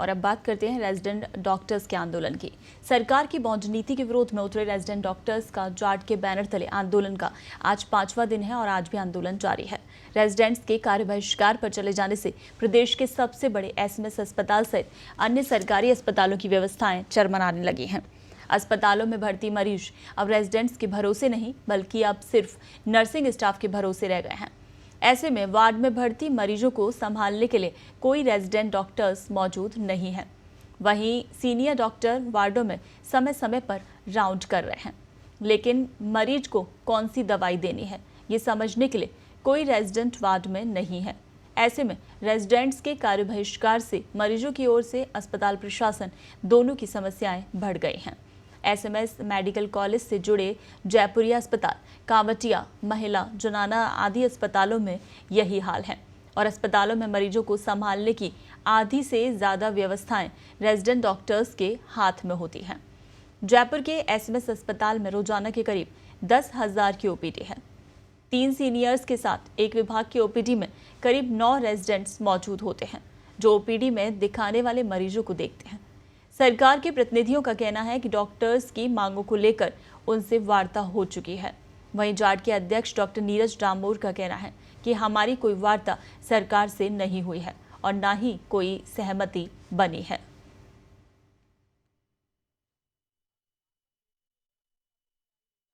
और अब बात करते हैं रेजिडेंट डॉक्टर्स के आंदोलन की। सरकार की बॉन्ड नीति के विरोध में उतरे रेजिडेंट डॉक्टर्स का जाट के बैनर तले आंदोलन का आज 5वां दिन है और आज भी आंदोलन जारी है। रेजिडेंट्स के कार्य बहिष्कार पर चले जाने से प्रदेश के सबसे बड़े एसएमएस अस्पताल सहित अन्य सरकारी अस्पतालों की व्यवस्थाएं चरमराने लगी हैं। अस्पतालों में भर्ती मरीज अब रेजिडेंट्स के भरोसे नहीं बल्कि अब सिर्फ नर्सिंग स्टाफ के भरोसे रह गए हैं। ऐसे में वार्ड में भर्ती मरीजों को संभालने के लिए कोई रेजिडेंट डॉक्टर्स मौजूद नहीं है। वहीं सीनियर डॉक्टर वार्डों में समय समय पर राउंड कर रहे हैं, लेकिन मरीज को कौन सी दवाई देनी है ये समझने के लिए कोई रेजिडेंट वार्ड में नहीं है। ऐसे में रेजिडेंट्स के कार्य बहिष्कार से मरीजों की ओर से अस्पताल प्रशासन दोनों की समस्याएं बढ़ गई हैं। एसएमएस मेडिकल कॉलेज से जुड़े जयपुरिया अस्पताल, कांवटिया, महिला, जनाना आदि अस्पतालों में यही हाल है और अस्पतालों में मरीजों को संभालने की आधी से ज़्यादा व्यवस्थाएं रेजिडेंट डॉक्टर्स के हाथ में होती हैं। जयपुर के एसएमएस अस्पताल में रोजाना के करीब 10,000 की ओपीडी है। 3 सीनियर्स के साथ एक विभाग की ओपीडी में करीब 9 रेजिडेंट्स मौजूद होते हैं जो ओपीडी में दिखाने वाले मरीजों को देखते हैं। सरकार के प्रतिनिधियों का कहना है कि डॉक्टर्स की मांगों को लेकर उनसे वार्ता हो चुकी है। वहीं जाट के अध्यक्ष डॉक्टर नीरज डामोर का कहना है कि हमारी कोई वार्ता सरकार से नहीं हुई है और ना ही कोई सहमति बनी है।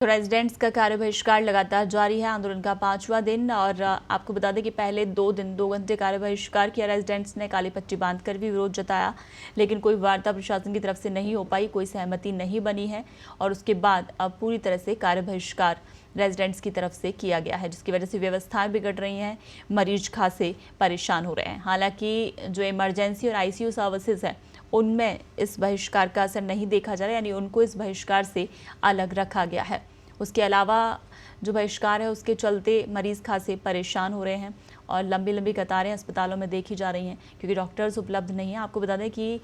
तो रेजिडेंट्स का कार्य बहिष्कार लगातार जारी है, आंदोलन का 5वां दिन। और आपको बता दें कि पहले 2 दिन 2 घंटे कार्य बहिष्कार किया रेजिडेंट्स ने, काली पट्टी बांधकर भी विरोध जताया, लेकिन कोई वार्ता प्रशासन की तरफ से नहीं हो पाई, कोई सहमति नहीं बनी है और उसके बाद अब पूरी तरह से कार्य बहिष्कार रेजिडेंट्स की तरफ से किया गया है, जिसकी वजह से व्यवस्थाएं बिगड़ रही हैं, मरीज खासे परेशान हो रहे हैं। हालांकि जो इमरजेंसी और आईसीयू सर्विसेज है उनमें इस बहिष्कार का असर नहीं देखा जा रहा है, यानी उनको इस बहिष्कार से अलग रखा गया है। उसके अलावा जो बहिष्कार है उसके चलते मरीज खासे परेशान हो रहे हैं और लंबी लंबी कतारें अस्पतालों में देखी जा रही हैं क्योंकि डॉक्टर्स उपलब्ध नहीं हैं। आपको बता दें कि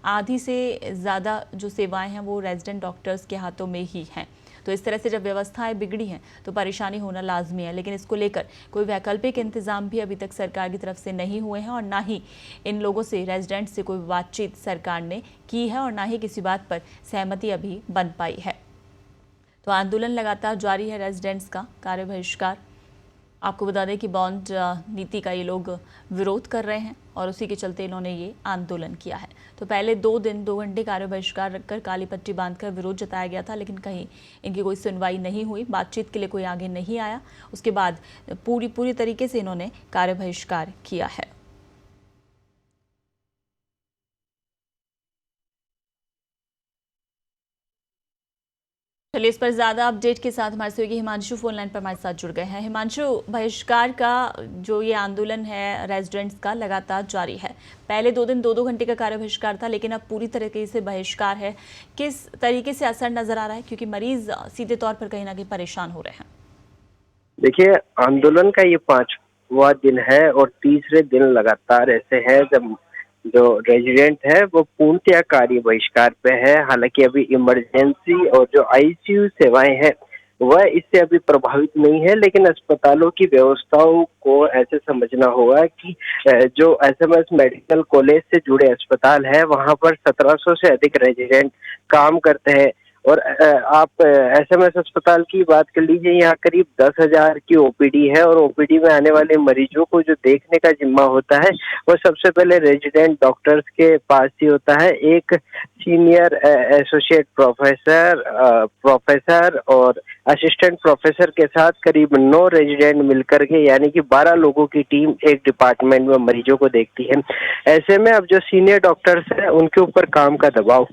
आधी से ज़्यादा जो सेवाएं हैं वो रेजिडेंट डॉक्टर्स के हाथों में ही हैं। तो इस तरह से जब व्यवस्थाएं बिगड़ी हैं तो परेशानी होना लाजमी है, लेकिन इसको लेकर कोई वैकल्पिक इंतजाम भी अभी तक सरकार की तरफ से नहीं हुए हैं और ना ही इन लोगों से रेजिडेंट से कोई बातचीत सरकार ने की है और ना ही किसी बात पर सहमति अभी बन पाई है। तो आंदोलन लगातार जारी है, रेजिडेंट्स का कार्य बहिष्कार। आपको बता दें कि बॉन्ड नीति का ये लोग विरोध कर रहे हैं और उसी के चलते इन्होंने ये आंदोलन किया है। तो पहले 2 दिन 2 घंटे कार्य बहिष्कार रखकर काली पट्टी बांधकर विरोध जताया गया था, लेकिन कहीं इनकी कोई सुनवाई नहीं हुई, बातचीत के लिए कोई आगे नहीं आया। उसके बाद पूरी तरीके से इन्होंने कार्य बहिष्कार किया है। चलिए, इस पर ज्यादा अपडेट के साथ हमारे सहयोगी हिमांशु फोन लाइन पर हमारे साथ जुड़ गए हैं। हिमांशु, बहिष्कार का जो ये आंदोलन है रेजिडेंट्स का लगातार जारी है। पहले 2 दिन 2-2 घंटे का कार्य बहिष्कार था, लेकिन अब पूरी तरीके से बहिष्कार है। किस तरीके से असर नजर आ रहा है, क्योंकि मरीज सीधे तौर पर कहीं ना कहीं परेशान हो रहे हैं? देखिए, आंदोलन का ये 5वां दिन है और तीसरे दिन लगातार ऐसे है जब जो रेजिडेंट है वो पूर्णतः कार्य बहिष्कार पे है। हालांकि अभी इमरजेंसी और जो आईसीयू सेवाएं हैं वह इससे अभी प्रभावित नहीं है, लेकिन अस्पतालों की व्यवस्थाओं को ऐसे समझना होगा कि जो एसएमएस मेडिकल कॉलेज से जुड़े अस्पताल है वहां पर 1700 से अधिक रेजिडेंट काम करते हैं और आप एसएमएस अस्पताल की बात कर लीजिए, यहाँ करीब 10,000 की ओपीडी है और ओपीडी में आने वाले मरीजों को जो देखने का जिम्मा होता है वो सबसे पहले रेजिडेंट डॉक्टर्स के पास ही होता है। एक सीनियर एसोसिएट प्रोफेसर और असिस्टेंट प्रोफेसर के साथ करीब 9 रेजिडेंट मिलकर के यानी कि 12 लोगों की टीम एक डिपार्टमेंट में मरीजों को देखती है। ऐसे में अब जो सीनियर डॉक्टर्स हैं उनके ऊपर काम का दबाव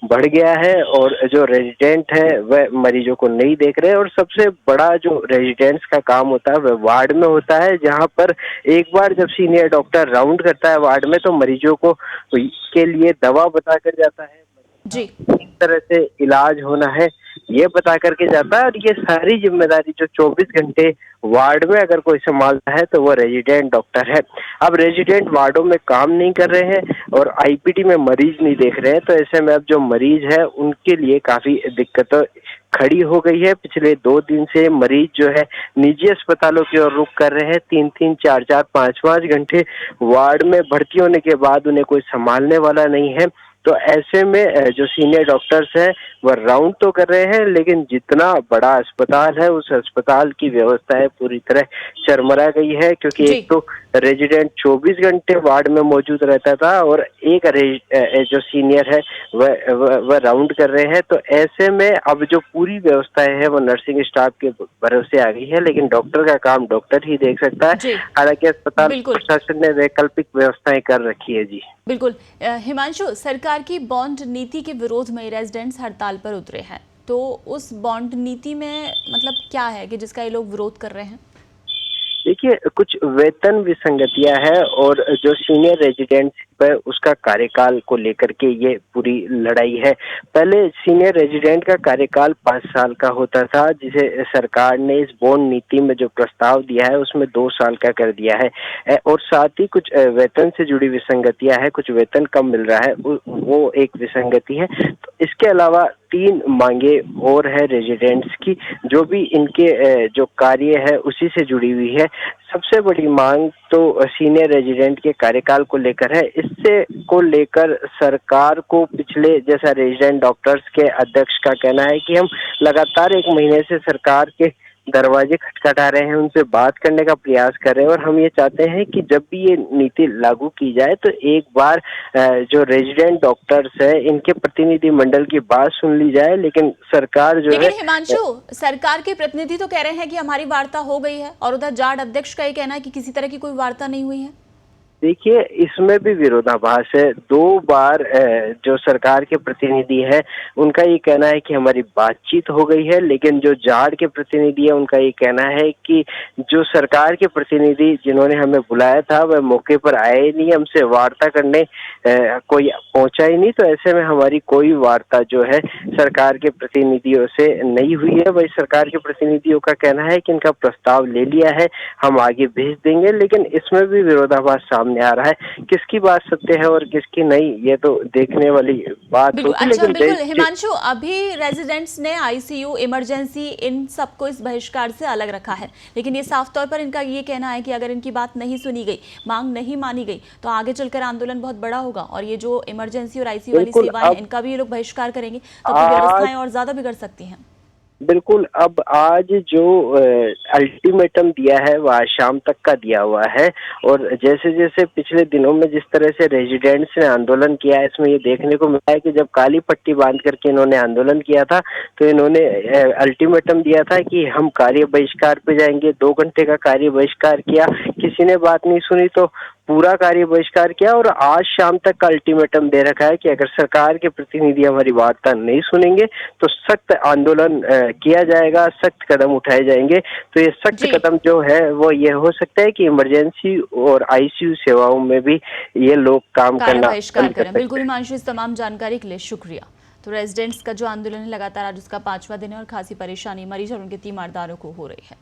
बढ़ गया है और जो रेजिडेंट है वह मरीजों को नहीं देख रहे और सबसे बड़ा जो रेजिडेंट्स का काम होता है वह वार्ड में होता है, जहां पर एक बार जब सीनियर डॉक्टर राउंड करता है वार्ड में तो मरीजों को के लिए दवा बता कर जाता है जी, किस तरह से इलाज होना है ये बता करके जाता है और ये सारी जिम्मेदारी जो 24 घंटे वार्ड में अगर कोई संभालता है तो वो रेजिडेंट डॉक्टर है। अब रेजिडेंट वार्डों में काम नहीं कर रहे हैं और आईपीडी में मरीज नहीं देख रहे हैं, तो ऐसे में अब जो मरीज है उनके लिए काफी दिक्कतें खड़ी हो गई है। पिछले 2 दिन से मरीज जो है निजी अस्पतालों की ओर रुख कर रहे हैं। 3-3, 4-4, 5-5 घंटे वार्ड में भर्ती होने के बाद उन्हें कोई संभालने वाला नहीं है। तो ऐसे में जो सीनियर डॉक्टर्स हैं वह राउंड तो कर रहे हैं, लेकिन जितना बड़ा अस्पताल है उस अस्पताल की व्यवस्था है पूरी तरह चरमरा गई है, क्योंकि जी। एक तो रेजिडेंट 24 घंटे वार्ड में मौजूद रहता था और एक जो सीनियर है वह राउंड कर रहे हैं। तो ऐसे में अब जो पूरी व्यवस्था है वो नर्सिंग स्टाफ के भरोसे आ गई है, लेकिन डॉक्टर का काम डॉक्टर ही देख सकता है। जी। हालांकि अस्पताल बिल्कुल। प्रशासन ने वैकल्पिक व्यवस्थाएं कर रखी है। जी बिल्कुल। हिमांशु, सरकार की बॉन्ड नीति के विरोध में रेजिडेंट्स हड़ताल पर उतरे हैं, तो उस बॉन्ड नीति में मतलब क्या है कि जिसका ये लोग विरोध कर रहे हैं? देखिए, कुछ वेतन विसंगतियां हैं और जो सीनियर रेजिडेंट्स है उसका कार्यकाल को लेकर के ये पूरी लड़ाई है। पहले सीनियर रेजिडेंट का कार्यकाल 5 साल का होता था, जिसे सरकार ने इस बॉन्ड नीति में जो प्रस्ताव दिया है उसमें 2 साल का कर दिया है। और साथ ही कुछ वेतन से जुड़ी विसंगतियां हैं, कुछ वेतन कम मिल रहा है, वो एक विसंगति है। तो इसके अलावा 3 मांगे और है रेजिडेंट्स की, जो भी इनके जो कार्य है उसी से जुड़ी हुई है। सबसे बड़ी मांग तो सीनियर रेजिडेंट के कार्यकाल को लेकर है। इससे को लेकर सरकार को पिछले, जैसा रेजिडेंट डॉक्टर्स के अध्यक्ष का कहना है कि हम लगातार 1 महीने से सरकार के दरवाजे खटखटा रहे हैं, उनसे बात करने का प्रयास कर रहे हैं और हम ये चाहते हैं कि जब भी ये नीति लागू की जाए तो एक बार जो रेजिडेंट डॉक्टर्स है इनके प्रतिनिधि मंडल की बात सुन ली जाए। लेकिन सरकार जो है, लेकिन हिमांशु, सरकार के प्रतिनिधि तो कह रहे हैं कि हमारी वार्ता हो गई है, और उधर जाट अध्यक्ष का ये कहना है कि किसी तरह की कोई वार्ता नहीं हुई है। देखिए, इसमें भी विरोधाभास है। 2 बार जो सरकार के प्रतिनिधि है उनका ये कहना है कि हमारी बातचीत हो गई है, लेकिन जो जाट के प्रतिनिधि है उनका ये कहना है कि जो सरकार के प्रतिनिधि जिन्होंने हमें बुलाया था वह मौके पर आए ही नहीं, हमसे वार्ता करने कोई पहुंचा ही नहीं। तो ऐसे में हमारी कोई वार्ता जो है सरकार के प्रतिनिधियों से नहीं हुई है। वही सरकार के प्रतिनिधियों का कहना है कि इनका प्रस्ताव ले लिया है, हम आगे भेज देंगे। लेकिन इसमें भी विरोधाभास सामने आ रहा है। किसकी बात सत्य है और किसकी नहीं, ये तो देखने वाली बात होगी। अच्छा, लेकिन बिल्कुल हिमांशु, अभी रेजिडेंट्स ने आईसीयू, इमरजेंसी, इन सबको इस बहिष्कार से अलग रखा है, लेकिन ये साफ तौर पर इनका ये कहना है कि अगर इनकी बात नहीं सुनी गई, मांग नहीं मानी गई, तो आगे चलकर आंदोलन बहुत बड़ा होगा और ये जो इमरजेंसी और आईसीयू वाली सेवाएं हैं इनका भी ये लोग बहिष्कार करेंगे, तो व्यवस्थाएं और ज्यादा बिगड़ सकती हैं। बिल्कुल, अब आज जो अल्टीमेटम दिया है वह आज शाम तक का दिया हुआ है। और जैसे जैसे पिछले दिनों में जिस तरह से रेजिडेंट्स ने आंदोलन किया है, इसमें ये देखने को मिला है कि जब काली पट्टी बांध करके इन्होंने आंदोलन किया था तो इन्होंने अल्टीमेटम दिया था कि हम कार्य बहिष्कार पे जाएंगे। 2 घंटे का कार्य बहिष्कार किया, किसी ने बात नहीं सुनी तो पूरा कार्य बहिष्कार किया। और आज शाम तक का अल्टीमेटम दे रखा है कि अगर सरकार के प्रतिनिधि हमारी वार्ता नहीं सुनेंगे तो सख्त आंदोलन किया जाएगा, सख्त कदम उठाए जाएंगे। तो ये सख्त कदम जो है वो ये हो सकता है कि इमरजेंसी और आईसीयू सेवाओं में भी ये लोग काम करना बहिष्कार करें। बिल्कुल हिमांशु, इस तमाम जानकारी के लिए शुक्रिया। तो रेजिडेंट्स का जो आंदोलन है लगातार आज उसका 5वां दिन है और खासी परेशानी मरीज और उनके तीमारदारों को हो रही है।